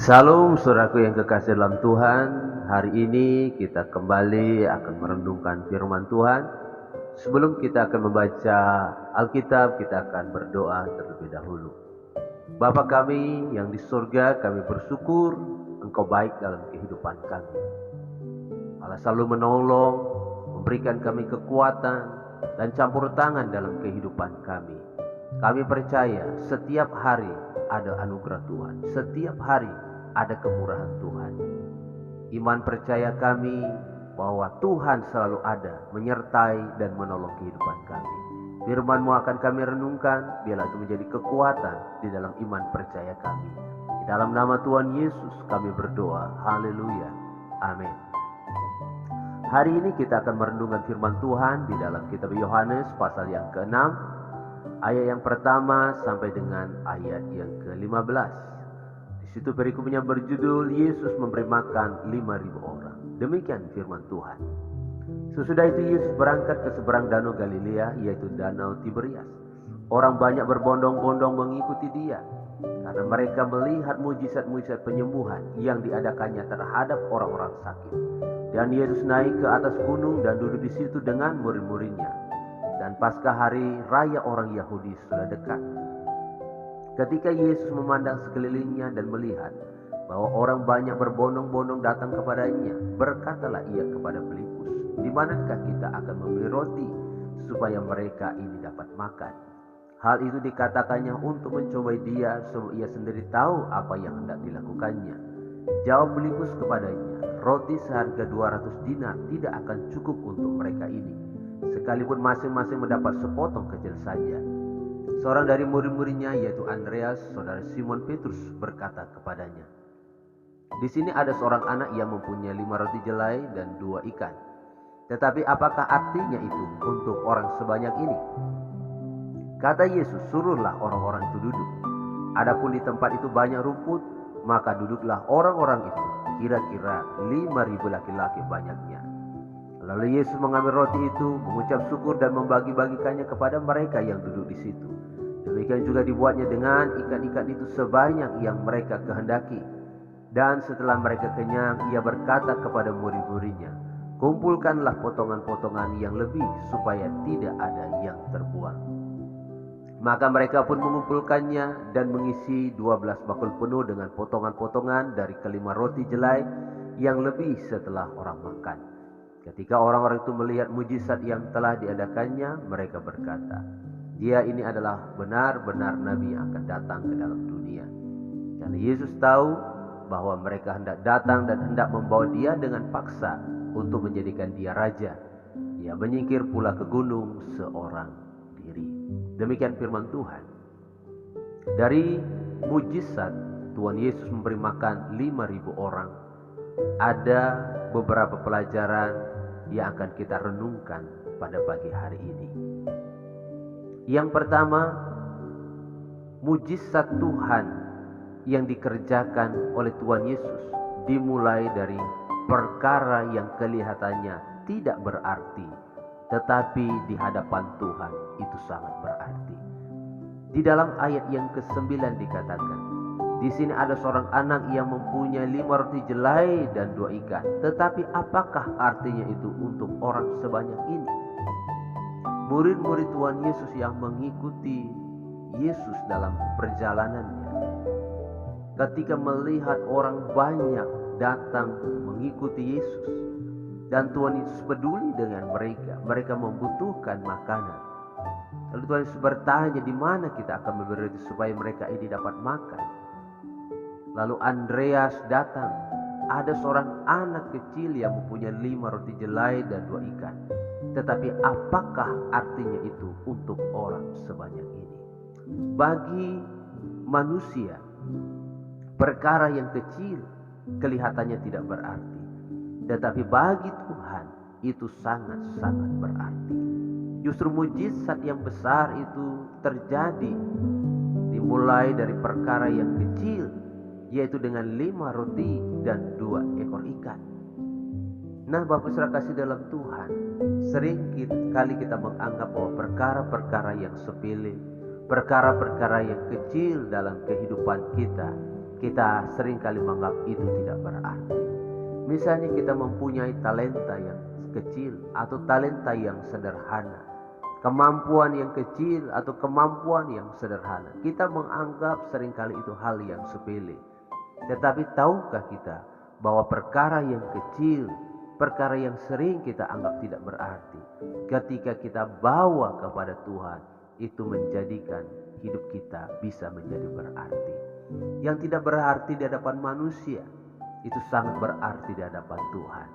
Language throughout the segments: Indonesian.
Salam saudaraku yang kekasih dalam Tuhan. Hari ini kita kembali akan merenungkan firman Tuhan. Sebelum kita akan membaca Alkitab, kita akan berdoa terlebih dahulu. Bapa kami yang di surga, kami bersyukur Engkau baik dalam kehidupan kami. Allah selalu menolong, memberikan kami kekuatan dan campur tangan dalam kehidupan kami. Kami percaya setiap hari ada anugerah Tuhan, setiap hari ada kemurahan Tuhan. Iman percaya kami bahwa Tuhan selalu ada, menyertai dan menolong kehidupan kami. Firman-Mu akan kami renungkan, biarlah itu menjadi kekuatan di dalam iman percaya kami. Di dalam nama Tuhan Yesus kami berdoa, haleluya, amin. Hari ini kita akan merenungkan firman Tuhan di dalam kitab Yohanes pasal yang ke-6, ayat yang pertama sampai dengan ayat yang ke-15. Di situ perikopnya berjudul Yesus memberi makan 5.000 orang. Demikian firman Tuhan. Sesudah itu Yesus berangkat ke seberang danau Galilea, yaitu danau Tiberias. Orang banyak berbondong-bondong mengikuti dia, karena mereka melihat mujizat-mujizat penyembuhan yang diadakannya terhadap orang-orang sakit. Dan Yesus naik ke atas gunung dan duduk di situ dengan murid-muridnya. Dan Paskah hari raya orang Yahudi sudah dekat. Ketika Yesus memandang sekelilingnya dan melihat bahwa orang banyak berbondong-bondong datang kepadanya, berkatalah ia kepada Filipus, "Di manakah kita akan membeli roti supaya mereka ini dapat makan?" Hal itu dikatakannya untuk mencobai dia, sebab ia sendiri tahu apa yang hendak dilakukannya. Jawab Filipus kepadanya, "Roti seharga 200 dinar tidak akan cukup untuk mereka ini, sekalipun masing-masing mendapat sepotong kecil saja." Seorang dari murid-muridnya, yaitu Andreas, saudara Simon Petrus, berkata kepadanya, "Di sini ada seorang anak yang mempunyai 5 roti jelai dan 2 ikan. Tetapi apakah artinya itu untuk orang sebanyak ini?" Kata Yesus, "Suruhlah orang-orang itu duduk." Adapun di tempat itu banyak rumput, maka duduklah orang-orang itu, kira-kira 5.000 laki-laki banyaknya. Lalu Yesus mengambil roti itu, mengucap syukur dan membagi-bagikannya kepada mereka yang duduk di situ. Demikian juga dibuatnya dengan ikan-ikan itu sebanyak yang mereka kehendaki. Dan setelah mereka kenyang, ia berkata kepada murid-muridnya, "Kumpulkanlah potongan-potongan yang lebih, supaya tidak ada yang terbuang." Maka mereka pun mengumpulkannya dan mengisi 12 bakul penuh dengan potongan-potongan dari kelima roti jelai yang lebih setelah orang makan. Ketika orang-orang itu melihat mujizat yang telah diadakannya, mereka berkata, "Dia ini adalah benar-benar Nabi yang akan datang ke dalam dunia." Karena Yesus tahu bahwa mereka hendak datang dan hendak membawa dia dengan paksa untuk menjadikan dia raja. Ia menyingkir pula ke gunung seorang diri. Demikian firman Tuhan. Dari mujizat Tuhan Yesus memberi makan 5.000 orang, ada beberapa pelajaran yang akan kita renungkan pada pagi hari ini. Yang pertama, mujizat Tuhan yang dikerjakan oleh Tuhan Yesus dimulai dari perkara yang kelihatannya tidak berarti, tetapi di hadapan Tuhan itu sangat berarti. Di dalam ayat yang ke-9 dikatakan, "Di sini ada seorang anak yang mempunyai 5 roti jelai dan 2 ikan. Tetapi apakah artinya itu untuk orang sebanyak ini?" Murid-murid Tuhan Yesus yang mengikuti Yesus dalam perjalanannya, ketika melihat orang banyak datang mengikuti Yesus, dan Tuhan Yesus peduli dengan mereka, mereka membutuhkan makanan. Lalu Tuhan Yesus bertanya, "Di mana kita akan memberi roti supaya mereka ini dapat makan?" Lalu Andreas datang. Ada seorang anak kecil yang mempunyai 5 roti jelai dan 2 ikan. Tetapi apakah artinya itu untuk orang sebanyak ini? Bagi manusia, perkara yang kecil kelihatannya tidak berarti. Tetapi bagi Tuhan itu sangat-sangat berarti. Justru mujizat yang besar itu terjadi dimulai dari perkara yang kecil, yaitu dengan 5 roti dan 2 ekor ikan. Nah, Bapak Saudara kasih dalam Tuhan, sering kali kita menganggap bahwa perkara-perkara yang sepele, perkara-perkara yang kecil dalam kehidupan kita kita seringkali menganggap itu tidak berarti. Misalnya kita mempunyai talenta yang kecil atau talenta yang sederhana, kemampuan yang kecil atau kemampuan yang sederhana, kita menganggap seringkali itu hal yang sepele. Tetapi tahukah kita bahwa perkara yang kecil, perkara yang sering kita anggap tidak berarti, ketika kita bawa kepada Tuhan, itu menjadikan hidup kita bisa menjadi berarti. Yang tidak berarti di hadapan manusia, itu sangat berarti di hadapan Tuhan.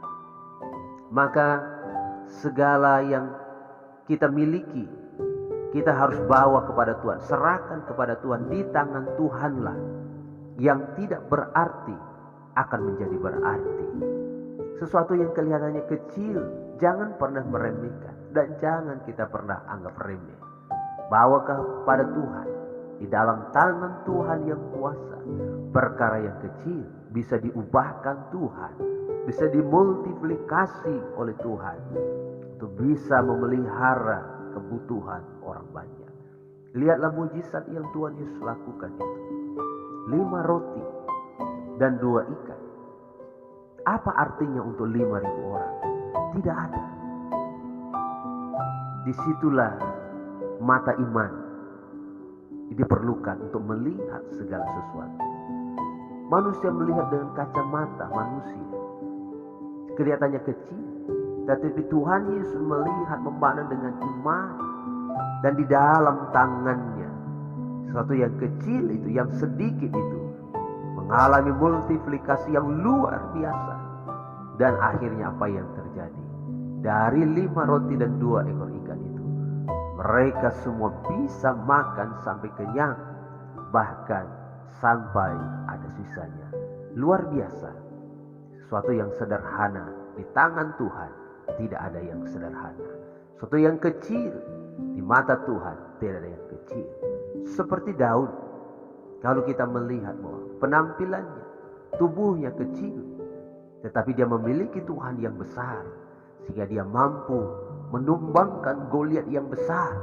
Maka segala yang kita miliki, kita harus bawa kepada Tuhan, serahkan kepada Tuhan. Di tangan Tuhanlah yang tidak berarti akan menjadi berarti. Sesuatu yang kelihatannya kecil, jangan pernah meremehkan dan jangan kita pernah anggap remeh. Bawa kepada Tuhan. Di dalam tangan Tuhan yang kuasa, perkara yang kecil bisa diubahkan Tuhan, bisa dimultiplikasi oleh Tuhan untuk bisa memelihara kebutuhan orang banyak. Lihatlah mujizat yang Tuhan Yesus lakukan itu. 5 roti dan 2 ikan. Apa artinya untuk 5.000 orang? Tidak ada. Disitulah mata iman diperlukan untuk melihat segala sesuatu. Manusia melihat dengan kacamata manusia, kelihatannya kecil, tetapi Tuhan Yesus melihat, memandang dengan iman, dan di dalam tangannya sesuatu yang kecil itu, yang sedikit itu, mengalami multiplikasi yang luar biasa. Dan akhirnya apa yang terjadi? Dari 5 roti dan 2 ekor ikan itu, mereka semua bisa makan sampai kenyang, bahkan sampai ada sisanya. Luar biasa. Sesuatu yang sederhana di tangan Tuhan, tidak ada yang sederhana. Sesuatu yang kecil di mata Tuhan, tidak ada yang kecil. Seperti Daud, kalau kita melihat bahwa penampilannya, tubuhnya kecil, tetapi dia memiliki Tuhan yang besar, sehingga dia mampu menumbangkan Goliat yang besar.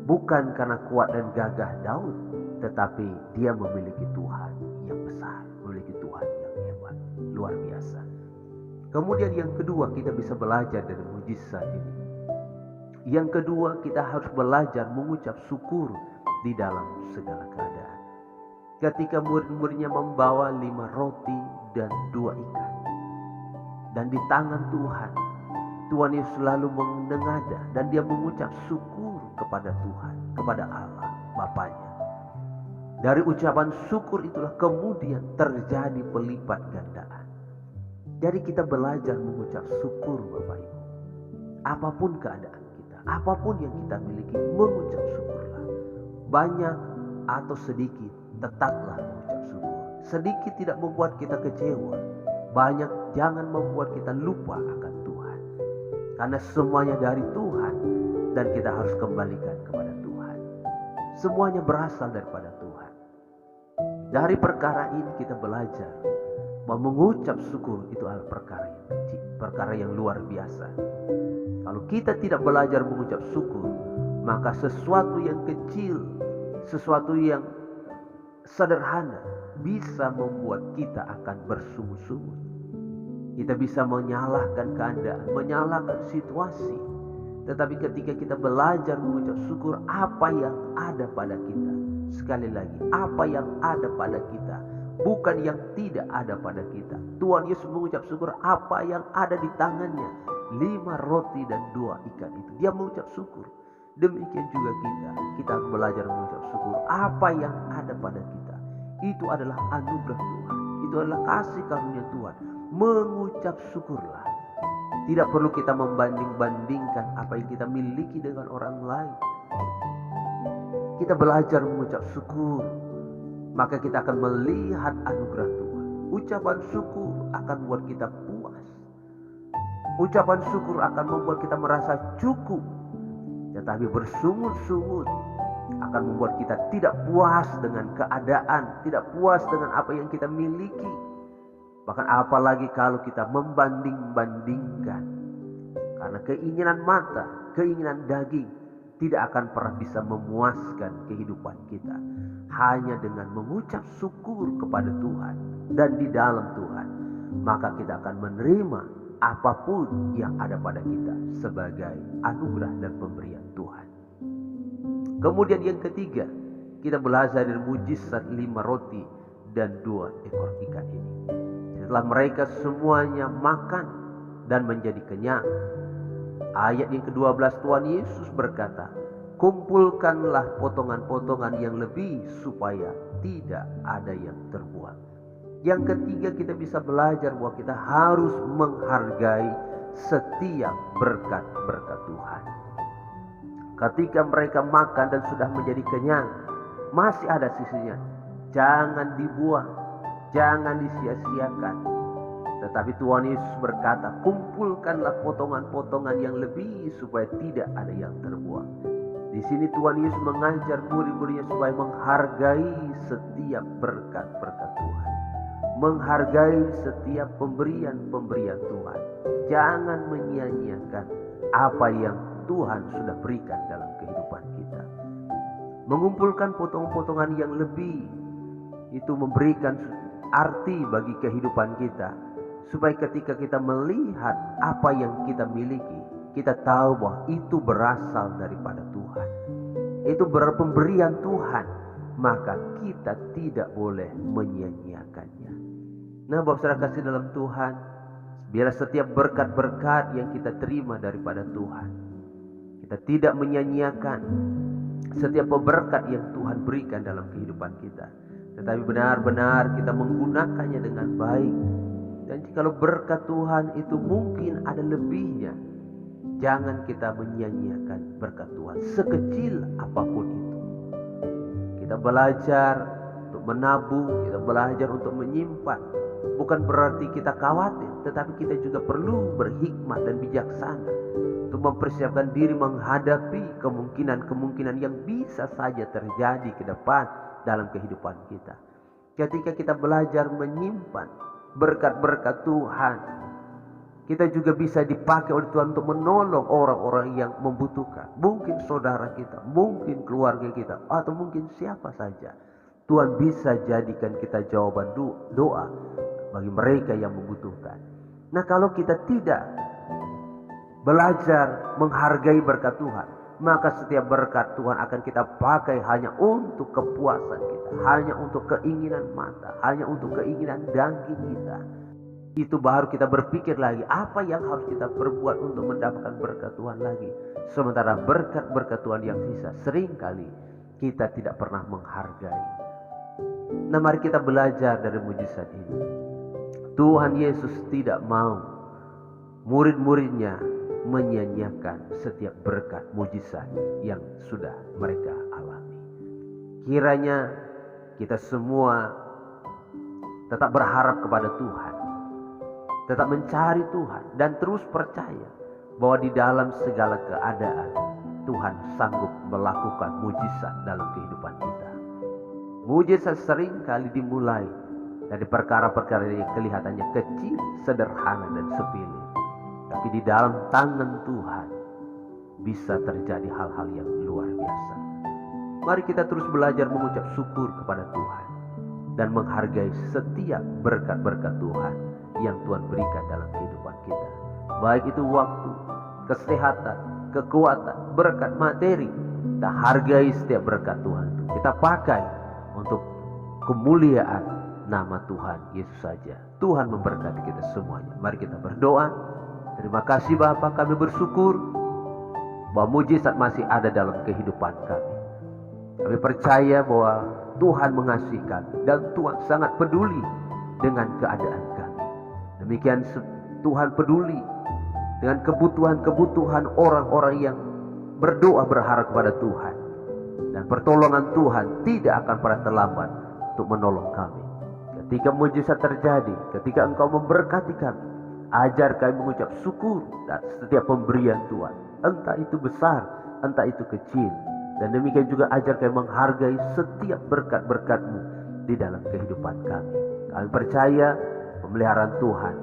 Bukan karena kuat dan gagah Daud, tetapi dia memiliki Tuhan yang besar, memiliki Tuhan yang hebat, luar biasa. Kemudian yang kedua, kita bisa belajar dari mujizat ini. Yang kedua, kita harus belajar mengucap syukur di dalam segala keadaan. Ketika murid-muridnya membawa 5 roti dan 2 ikan, dan di tangan Tuhan Yesus selalu menengadah dan dia mengucap syukur kepada Tuhan, kepada Allah Bapanya. Dari ucapan syukur itulah kemudian terjadi pelipat gandaan. Jadi kita belajar mengucap syukur, Bapak Ibu. Apapun keadaan kita, apapun yang kita miliki, mengucap syukurlah. Banyak atau sedikit, tetaplah mengucap syukur. Sedikit tidak membuat kita kecewa, banyak jangan membuat kita lupa akan Tuhan. Karena semuanya dari Tuhan dan kita harus kembalikan kepada Tuhan. Semuanya berasal daripada Tuhan. Dari perkara ini kita belajar bahwa mengucap syukur itu adalah perkara yang kecil, perkara yang luar biasa. Kalau kita tidak belajar mengucap syukur, maka sesuatu yang kecil, sesuatu yang sederhana bisa membuat kita akan bersungut-sungut. Kita bisa menyalahkan keadaan, menyalahkan situasi. Tetapi ketika kita belajar mengucap syukur apa yang ada pada kita, sekali lagi, apa yang ada pada kita, bukan yang tidak ada pada kita. Tuhan Yesus mengucap syukur apa yang ada di tangannya, 5 roti dan 2 ikan itu. Dia mengucap syukur. Demikian juga kita harus belajar mengucap syukur apa yang ada pada kita. Itu adalah anugerah Tuhan, itu adalah kasih karunia Tuhan. Mengucap syukurlah. Tidak perlu kita membanding-bandingkan apa yang kita miliki dengan orang lain. Kita belajar mengucap syukur, maka kita akan melihat anugerah Tuhan. Ucapan syukur akan membuat kita puas. Ucapan syukur akan membuat kita merasa cukup. Tetapi bersungut-sungut akan membuat kita tidak puas dengan keadaan, tidak puas dengan apa yang kita miliki. Bahkan apalagi kalau kita membanding-bandingkan. Karena keinginan mata, keinginan daging tidak akan pernah bisa memuaskan kehidupan kita. Hanya dengan mengucap syukur kepada Tuhan dan di dalam Tuhan, maka kita akan menerima apapun yang ada pada kita sebagai anugerah dan pemberian Tuhan. Kemudian yang ketiga, kita belajar dari mujizat 5 roti dan 2 ekor ikan ini. Setelah mereka semuanya makan dan menjadi kenyang, ayat yang ke-12 Tuhan Yesus berkata, kumpulkanlah potongan-potongan yang lebih supaya tidak ada yang terbuang. Yang ketiga, kita bisa belajar bahwa kita harus menghargai setiap berkat-berkat Tuhan. Ketika mereka makan dan sudah menjadi kenyang, masih ada sisinya. Jangan dibuang, jangan disia-siakan. Tetapi Tuhan Yesus berkata, kumpulkanlah potongan-potongan yang lebih supaya tidak ada yang terbuang. Di sini Tuhan Yesus mengajar murid-muridnya supaya menghargai setiap berkat-berkat Tuhan. Menghargai setiap pemberian-pemberian Tuhan. Jangan menyia-nyiakan apa yang Tuhan sudah berikan dalam kehidupan kita. Mengumpulkan potongan-potongan yang lebih itu memberikan arti bagi kehidupan kita, supaya ketika kita melihat apa yang kita miliki, kita tahu bahwa itu berasal daripada Tuhan. Itu pemberian Tuhan, maka kita tidak boleh menyia-nyiakannya. Nah, Bapak Saudara kasih dalam Tuhan, biarlah setiap berkat-berkat yang kita terima daripada Tuhan, kita tidak menyia-nyiakan setiap berkat yang Tuhan berikan dalam kehidupan kita, tetapi benar-benar kita menggunakannya dengan baik. Dan jikalau berkat Tuhan itu mungkin ada lebihnya, jangan kita menyia-nyiakan berkat Tuhan sekecil apapun itu. Kita belajar untuk menabung, kita belajar untuk menyimpan. Bukan berarti kita khawatir, tetapi kita juga perlu berhikmat dan bijaksana untuk mempersiapkan diri menghadapi kemungkinan-kemungkinan yang bisa saja terjadi ke depan dalam kehidupan kita. Ketika kita belajar menyimpan berkat-berkat Tuhan, kita juga bisa dipakai oleh Tuhan untuk menolong orang-orang yang membutuhkan. Mungkin saudara kita, mungkin keluarga kita, atau mungkin siapa saja. Tuhan bisa jadikan kita jawaban doa bagi mereka yang membutuhkan. Nah, kalau kita tidak belajar menghargai berkat Tuhan, maka setiap berkat Tuhan akan kita pakai hanya untuk kepuasan kita, hanya untuk keinginan mata, hanya untuk keinginan daging kita. Itu baru kita berpikir lagi apa yang harus kita perbuat untuk mendapatkan berkat Tuhan lagi. Sementara berkat-berkat Tuhan yang sisa seringkali kita tidak pernah menghargai. Nah, mari kita belajar dari mujizat ini. Tuhan Yesus tidak mau murid-muridnya menyia-nyiakan setiap berkat mujizat yang sudah mereka alami. Kiranya kita semua tetap berharap kepada Tuhan, tetap mencari Tuhan, dan terus percaya bahwa di dalam segala keadaan Tuhan sanggup melakukan mujizat dalam kehidupan kita. Mujizat sering kali dimulai dari perkara-perkara yang kelihatannya kecil, sederhana, dan sepele. Tapi di dalam tangan Tuhan bisa terjadi hal-hal yang luar biasa. Mari kita terus belajar mengucap syukur kepada Tuhan dan menghargai setiap berkat-berkat Tuhan yang Tuhan berikan dalam kehidupan kita. Baik itu waktu, kesehatan, kekuatan, berkat materi. Kita hargai setiap berkat Tuhan. Kita pakai untuk kemuliaan nama Tuhan Yesus saja. Tuhan memberkati kita semuanya. Mari kita berdoa. Terima kasih Bapa, kami bersyukur bahwa mujizat masih ada dalam kehidupan kami. Kami percaya bahwa Tuhan mengasihi kami dan Tuhan sangat peduli dengan keadaan kami. Demikian Tuhan peduli dengan kebutuhan-kebutuhan orang-orang yang berdoa berharap kepada Tuhan. Dan pertolongan Tuhan tidak akan pernah terlambat untuk menolong kami. Ketika mujizat terjadi, ketika Engkau memberkati kami, ajar kami mengucap syukur dan setiap pemberian Tuhan. Entah itu besar, entah itu kecil. Dan demikian juga ajar kami menghargai setiap berkat-berkat-Mu di dalam kehidupan kami. Kami percaya pemeliharaan Tuhan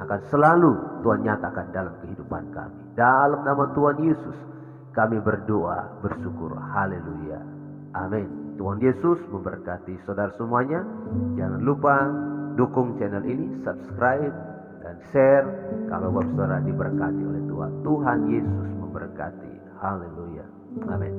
akan selalu Tuhan nyatakan dalam kehidupan kami. Dalam nama Tuhan Yesus, kami berdoa, bersyukur. Haleluya. Amin. Tuhan Yesus memberkati saudara semuanya. Jangan lupa dukung channel ini, subscribe dan share kalau saudara diberkati oleh Tuhan. Tuhan Yesus memberkati. Haleluya. Amin.